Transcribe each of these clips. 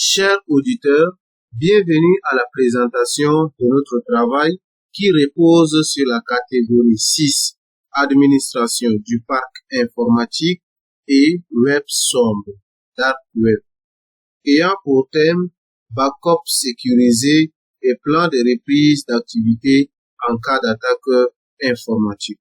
Chers auditeurs, bienvenue à la présentation de notre travail qui repose sur la catégorie 6, Administration du parc informatique et Web sombre, Dark Web, ayant pour thème backup sécurisé et plan de reprise d'activité en cas d'attaque informatique.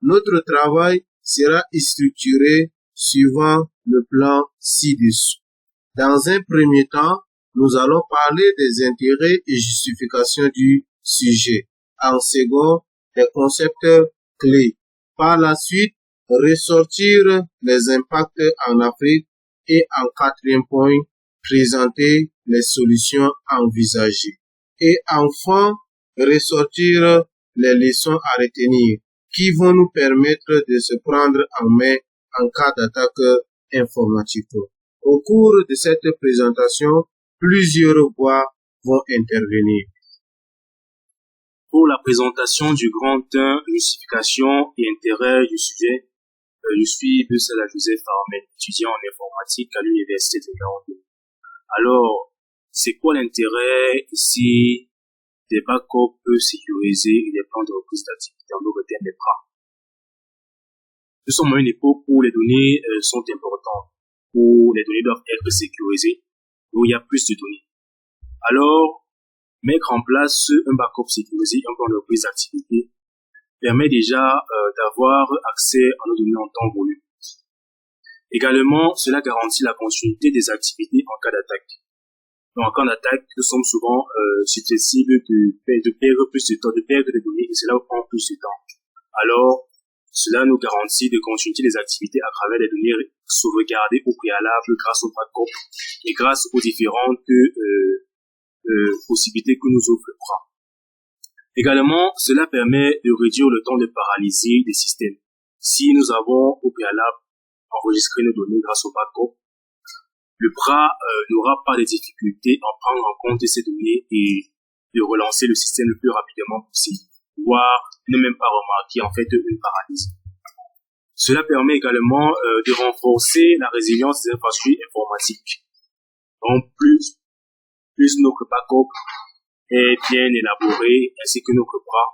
Notre travail sera structuré suivant le plan ci-dessous. Dans un premier temps, nous allons parler des intérêts et justifications du sujet. En second, des concepts clés. Par la suite, ressortir les impacts en Afrique et en quatrième point, présenter les solutions envisagées. Et enfin, ressortir les leçons à retenir qui vont nous permettre de se prendre en main en cas d'attaque informatique. Au cours de cette présentation, plusieurs voix vont intervenir. Pour la présentation du grand 1, justification et intérêt du sujet, je suis Salah Joseph Ahmed, étudiant en informatique à l'Université de Yaoundé. Alors, c'est quoi l'intérêt ici des backups sécurisés et des plans de reprise d'activité, en d'autres termes des PRA? Nous sommes à une époque où les données sont importantes, où les données doivent être sécurisées, où il y a plus de données. Alors, mettre en place un backup sécurisé, un plan de reprise d'activité, permet déjà d'avoir accès à nos données en temps voulu. Également, cela garantit la continuité des activités en cas d'attaque. Donc, en cas d'attaque, nous sommes souvent susceptibles de perdre plus de temps, de perdre des données, et cela prend plus de temps. Alors, cela nous garantit de continuer les activités à travers les données sauvegardées au préalable grâce au backup et grâce aux différentes possibilités que nous offre le PRA. Également, cela permet de réduire le temps de paralysie des systèmes. Si nous avons au préalable enregistré nos données grâce au backup, le PRA n'aura pas de difficulté à prendre en compte ces données et de relancer le système le plus rapidement possible, voire ne même pas remarquer en fait une paralysie. Cela permet également de renforcer la résilience des infrastructures informatiques. Donc plus notre backup est bien élaboré ainsi que notre PRA,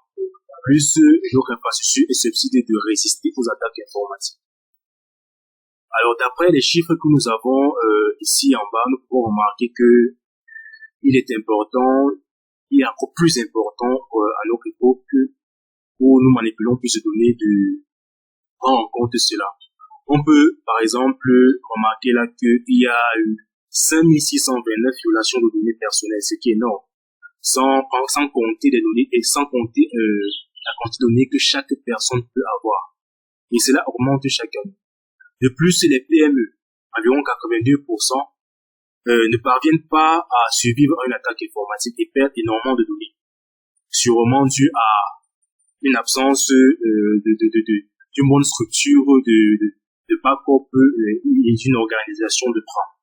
plus notre infrastructure est susceptible de résister aux attaques informatiques. Alors d'après les chiffres que nous avons ici en bas, nous pouvons remarquer que il est encore plus important à notre époque où nous manipulons plus de données de prendre en compte cela. On peut par exemple remarquer là qu'il y a eu 5629 violations de données personnelles, ce qui est énorme, sans compter les données et sans compter la quantité de données que chaque personne peut avoir. Et cela augmente chaque année. De plus, les PME, environ 82%, ne parviennent pas à survivre à une attaque informatique et perdent énormément de données, sûrement dû à une absence d'une bonne structure de backup et d'une organisation de PRA.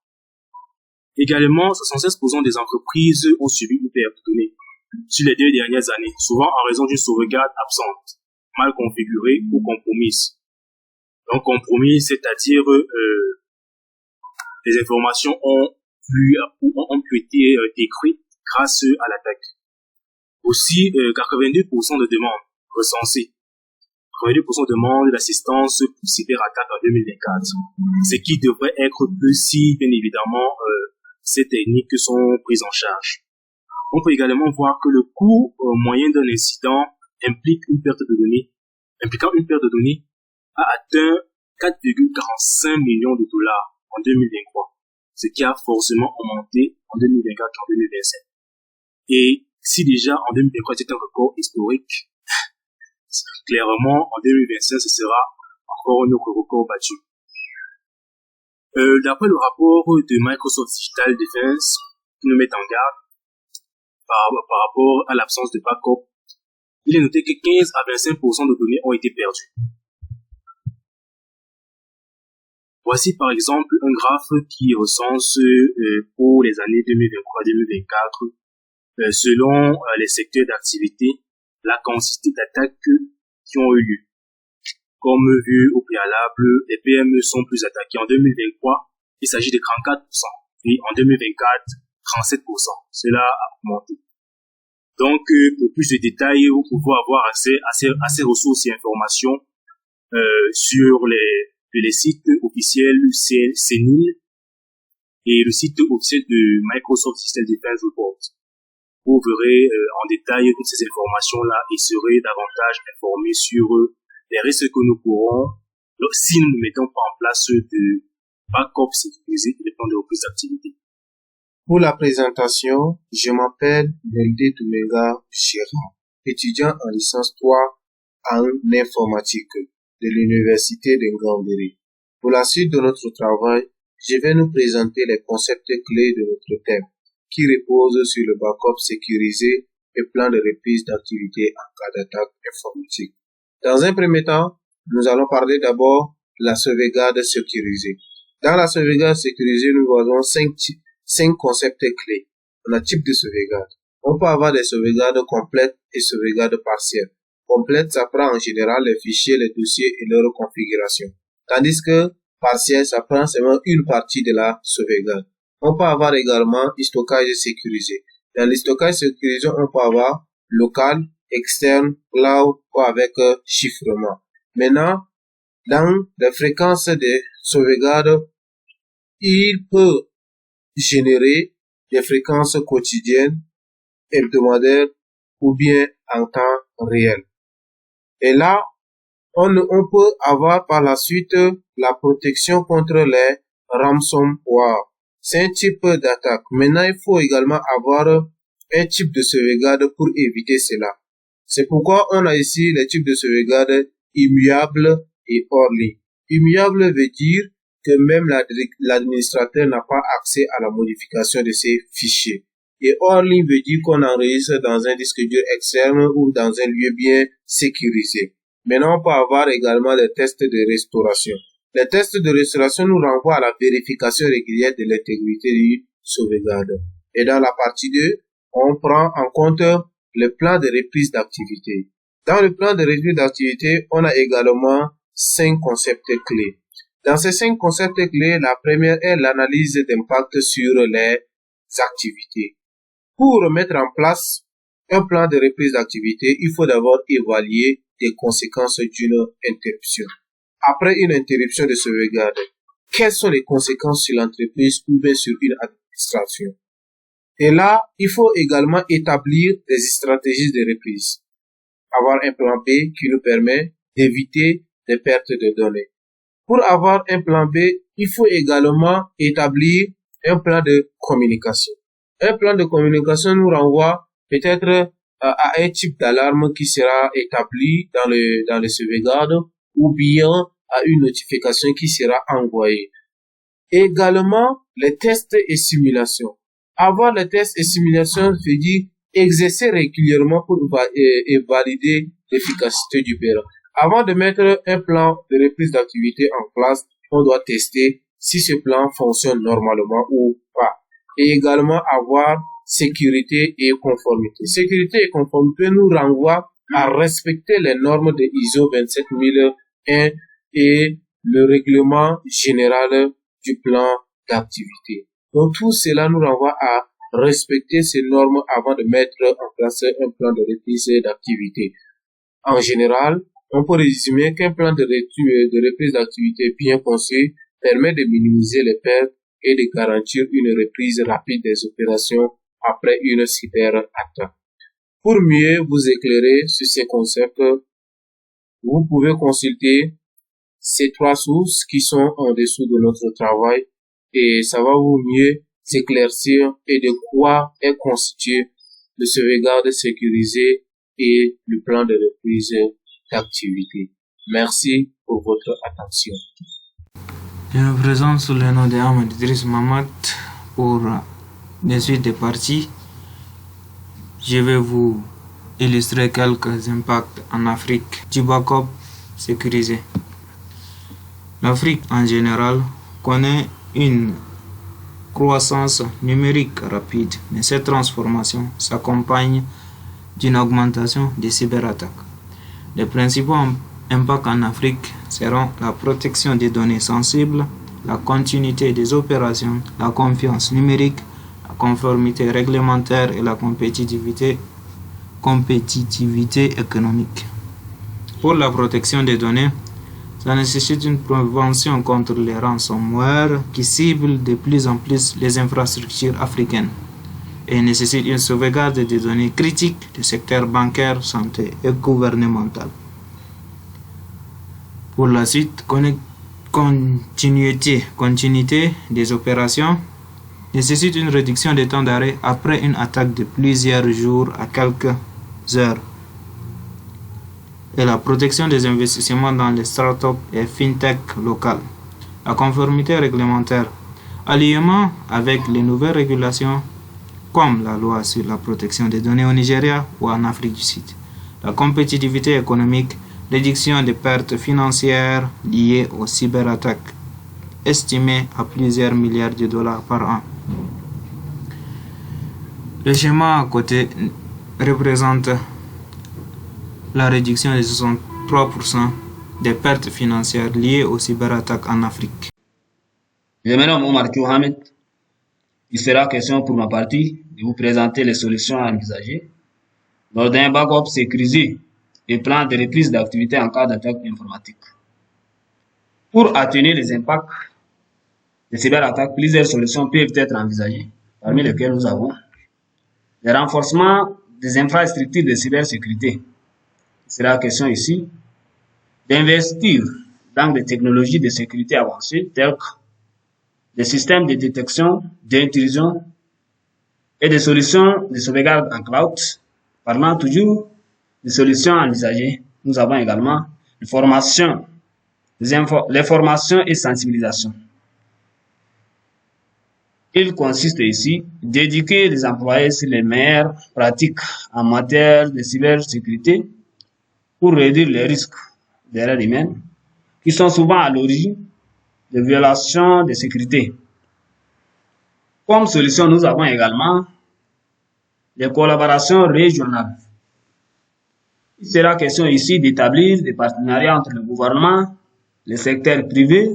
Également, 76% des entreprises ont subi une perte de données sur les 2 dernières années, souvent en raison d'une sauvegarde absente, mal configurée ou compromise. Donc compromise, c'est-à-dire les informations ont pu être détruites grâce à l'attaque. Aussi, 82% de demandes recensées. 82% demandent l'assistance pour cyberattaque en 2024. Ce qui devrait être plus si, bien évidemment, ces techniques sont prises en charge. On peut également voir que le coût moyen d'un incident impliquant une perte de données a atteint 4,45 millions de dollars en 2023, ce qui a forcément augmenté en 2024 et en 2025. Et si déjà en 2023 c'était un record historique, clairement en 2025 ce sera encore un autre record battu. D'après le rapport de Microsoft Digital Defense, qui nous met en garde par rapport à l'absence de backup, il est noté que 15 à 25% de données ont été perdues. Voici par exemple un graphe qui recense pour les années 2023-2024, selon les secteurs d'activité, la quantité d'attaques qui ont eu lieu. Comme vu au préalable, les PME sont plus attaquées en 2023, il s'agit de 34%, et en 2024, 37%. Cela a augmenté. Donc, pour plus de détails, vous pouvez avoir accès à ces ressources et informations sur les sites officiels CNIL et le site officiel de Microsoft System Defense Report. Vous verrez en détail toutes ces informations-là et serez davantage informés sur les risques que nous courons si nous ne mettons pas en place de backup sécurisé et des plans de reprise d'activité. Pour la présentation, je m'appelle Belde Toumenga Chira, étudiant en licence 3 en informatique de l'université de Nganderi. Pour la suite de notre travail, je vais nous présenter les concepts clés de notre thème, qui repose sur le backup sécurisé et plan de reprise d'activité en cas d'attaque informatique. Dans un premier temps, nous allons parler d'abord de la sauvegarde sécurisée. Dans la sauvegarde sécurisée, nous voyons cinq concepts clés. On a type de sauvegarde. On peut avoir des sauvegardes complètes et sauvegardes partielles. Complète, ça prend en général les fichiers, les dossiers et leur configuration. Tandis que partielle, ça prend seulement une partie de la sauvegarde. On peut avoir également un stockage sécurisé. Dans le stockage sécurisé, on peut avoir local, externe, cloud ou avec chiffrement. Maintenant, dans les fréquences de sauvegarde, il peut générer des fréquences quotidiennes, hebdomadaires ou bien en temps réel. Et là, on peut avoir par la suite la protection contre les ransomware. C'est un type d'attaque. Maintenant, il faut également avoir un type de sauvegarde pour éviter cela. C'est pourquoi on a ici les types de sauvegarde immuable et hors ligne. Immuable veut dire que même l'administrateur n'a pas accès à la modification de ces fichiers. Et hors ligne veut dire qu'on enregistre dans un disque dur externe ou dans un lieu bien sécurisé. Maintenant, on peut avoir également les tests de restauration. Les tests de restauration nous renvoient à la vérification régulière de l'intégrité du sauvegarde. Et dans la partie 2, on prend en compte le plan de reprise d'activité. Dans le plan de reprise d'activité, on a également 5 concepts clés. Dans ces 5 concepts clés, la première est l'analyse d'impact sur les activités. Pour mettre en place un plan de reprise d'activité, il faut d'abord évaluer les conséquences d'une interruption. Après une interruption de sauvegarde, quelles sont les conséquences sur l'entreprise ou bien sur une administration? Et là, il faut également établir des stratégies de reprise. Avoir un plan B qui nous permet d'éviter des pertes de données. Pour avoir un plan B, il faut également établir un plan de communication. Un plan de communication nous renvoie peut-être à un type d'alarme qui sera établi dans le sauvegarde ou bien à une notification qui sera envoyée. Également, les tests et simulations. Avoir les tests et simulations veut dire exercer régulièrement pour valider l'efficacité du plan. Avant de mettre un plan de reprise d'activité en place, on doit tester si ce plan fonctionne normalement ou pas. Et également avoir sécurité et conformité. Sécurité et conformité nous renvoient à respecter les normes de ISO 27001 et le règlement général du plan d'activité. Donc tout cela nous renvoie à respecter ces normes avant de mettre en place un plan de reprise d'activité. En général, on peut résumer qu'un plan de reprise d'activité bien pensé permet de minimiser les pertes et de garantir une reprise rapide des opérations après une cyberattaque. Pour mieux vous éclairer sur ces concepts, vous pouvez consulter ces 3 sources qui sont en dessous de notre travail et ça va vous mieux s'éclaircir et de quoi est constitué le sauvegarde sécurisé et le plan de reprise d'activité. Merci pour votre attention. Je me présente sous le nom de Ahmed Idriss Mamad pour la suite des parties. Je vais vous illustrer quelques impacts en Afrique du backup sécurisé. L'Afrique en général connaît une croissance numérique rapide, mais cette transformation s'accompagne d'une augmentation des cyberattaques. Les principaux impacts en Afrique seront la protection des données sensibles, la continuité des opérations, la confiance numérique, la conformité réglementaire et la compétitivité économique. Pour la protection des données, ça nécessite une prévention contre les ransomware qui ciblent de plus en plus les infrastructures africaines et nécessite une sauvegarde des données critiques du secteur bancaire, santé et gouvernemental. Pour la suite, continuité des opérations nécessite une réduction des temps d'arrêt après une attaque de plusieurs jours à quelques heures. Et la protection des investissements dans les startups et fintech locales. La conformité réglementaire, alignement avec les nouvelles régulations comme la loi sur la protection des données au Nigeria ou en Afrique du Sud. La compétitivité économique, réduction des pertes financières liées aux cyberattaques, estimées à plusieurs milliards de dollars par an. Le schéma à côté représente la réduction de 63% des pertes financières liées aux cyberattaques en Afrique. Je me nomme Omar Mohamed. Il sera question pour ma partie de vous présenter les solutions à envisager lors d'un backup sécurisé et plan de reprise d'activité en cas d'attaque informatique. Pour atténuer les impacts des cyberattaques, plusieurs solutions peuvent être envisagées, parmi lesquelles nous avons le renforcement des infrastructures de cybersécurité. Il sera question ici d'investir dans des technologies de sécurité avancées telles que des systèmes de détection d'intrusion et des solutions de sauvegarde en cloud. Parlant toujours des solutions envisagées, nous avons également les formations et sensibilisation. Il consiste ici d'éduquer les employés sur les meilleures pratiques en matière de cybersécurité pour réduire les risques d'erreurs humaines qui sont souvent à l'origine de violations de sécurité. Comme solution, nous avons également les collaborations régionales. Il sera question ici d'établir des partenariats entre le gouvernement, le secteur privé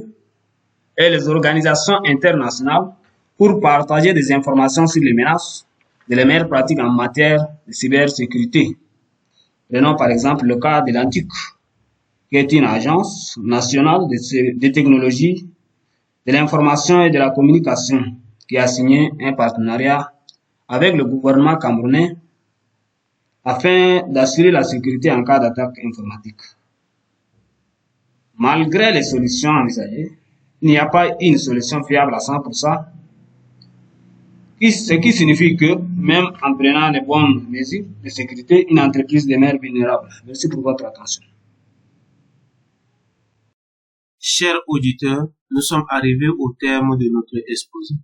et les organisations internationales pour partager des informations sur les menaces et les meilleures pratiques en matière de cybersécurité. Prenons par exemple le cas de l'ANTIC, qui est une agence nationale de technologie de l'information et de la communication qui a signé un partenariat avec le gouvernement camerounais afin d'assurer la sécurité en cas d'attaque informatique. Malgré les solutions envisagées, il n'y a pas une solution fiable à 100%, ce qui signifie que même en prenant les bonnes mesures de sécurité, une entreprise demeure vulnérable. Merci pour votre attention. Chers auditeurs, nous sommes arrivés au terme de notre exposé.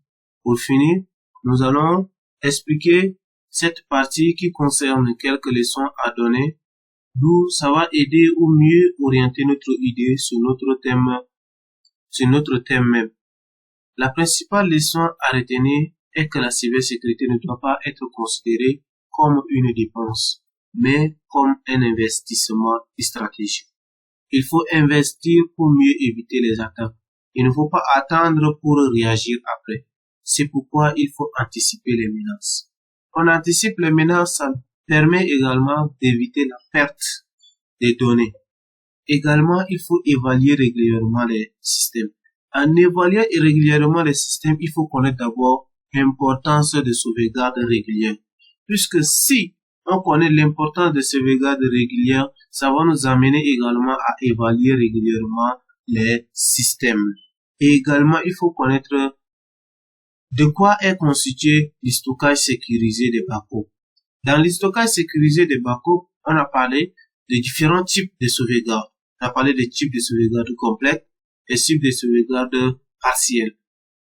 Pour finir, nous allons expliquer cette partie qui concerne quelques leçons à donner, d'où ça va aider ou mieux orienter notre idée sur notre thème même. La principale leçon à retenir est que la cybersécurité ne doit pas être considérée comme une dépense, mais comme un investissement stratégique. Il faut investir pour mieux éviter les attaques. Il ne faut pas attendre pour réagir après. C'est pourquoi il faut anticiper les menaces. On anticipe les menaces, ça permet également d'éviter la perte des données. Également, il faut évaluer régulièrement les systèmes. En évaluant régulièrement les systèmes, il faut connaître d'abord l'importance de sauvegarde régulière. Puisque si on connaît l'importance de sauvegarde régulière, ça va nous amener également à évaluer régulièrement les systèmes. Et également, il faut connaître de quoi est constitué le stockage sécurisé des backups. Dans le stockage sécurisé des backups, on a parlé de différents types de sauvegarde. On a parlé des types de sauvegarde complètes et types de sauvegarde partielles.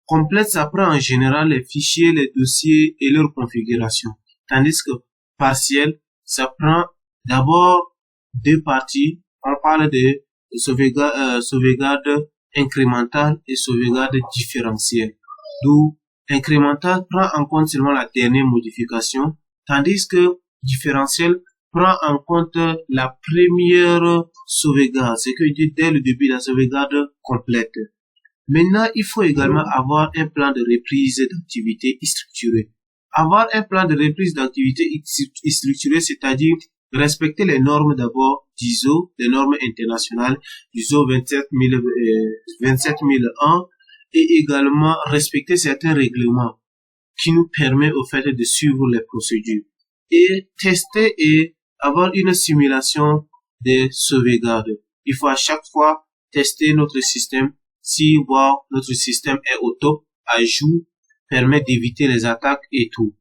Complète, ça prend en général les fichiers, les dossiers et leur configuration. Tandis que partiel, ça prend d'abord deux parties. On parle de sauvegarde incrémentale et sauvegarde différentielle. D'où incrémental prend en compte seulement la dernière modification, tandis que différentiel prend en compte la première sauvegarde, ce que je dis dès le début, la sauvegarde complète. Maintenant, il faut également avoir un plan de reprise d'activité structuré. Avoir un plan de reprise d'activité structuré, c'est-à-dire respecter les normes d'abord d'ISO, les normes internationales, ISO 27001, et également respecter certains règlements qui nous permet au fait de suivre les procédures et tester et avoir une simulation de sauvegarde. Il faut à chaque fois tester notre système, si voir notre système est au top, à jour, permet d'éviter les attaques et tout.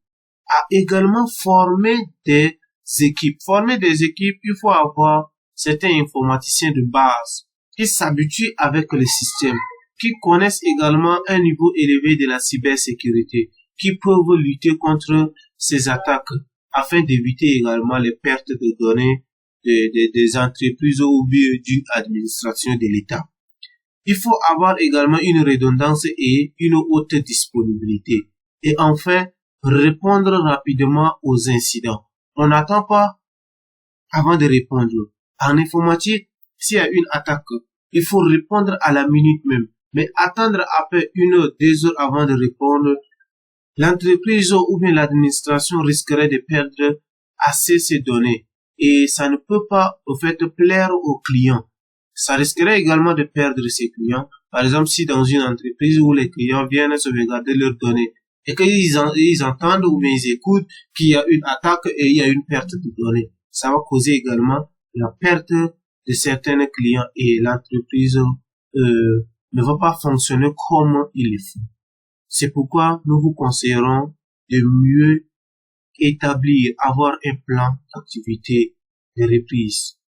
À également former des équipes. Former des équipes, il faut avoir certains informaticiens de base qui s'habituent avec le système, qui connaissent également un niveau élevé de la cybersécurité, qui peuvent lutter contre ces attaques afin d'éviter également les pertes de données des entreprises ou bien d'une administration de l'État. Il faut avoir également une redondance et une haute disponibilité. Et enfin, répondre rapidement aux incidents. On n'attend pas avant de répondre. En informatique, s'il y a une attaque, il faut répondre à la minute même. Mais attendre après 1 heure, 2 heures avant de répondre, l'entreprise ou bien l'administration risquerait de perdre assez ces données. Et ça ne peut pas, au fait, plaire aux clients. Ça risquerait également de perdre ses clients. Par exemple, si dans une entreprise où les clients viennent sauvegarder leurs données et qu'ils entendent ou bien ils écoutent qu'il y a une attaque et il y a une perte de données, ça va causer également la perte de certains clients et l'entreprise ne va pas fonctionner comme il le faut. C'est pourquoi nous vous conseillerons de mieux établir, avoir un plan d'activité de reprise.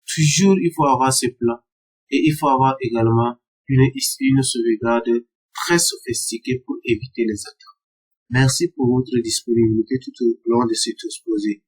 Toujours, il faut avoir ce plan et il faut avoir également une sauvegarde très sophistiquée pour éviter les attaques. Merci pour votre disponibilité tout au long de cet exposé.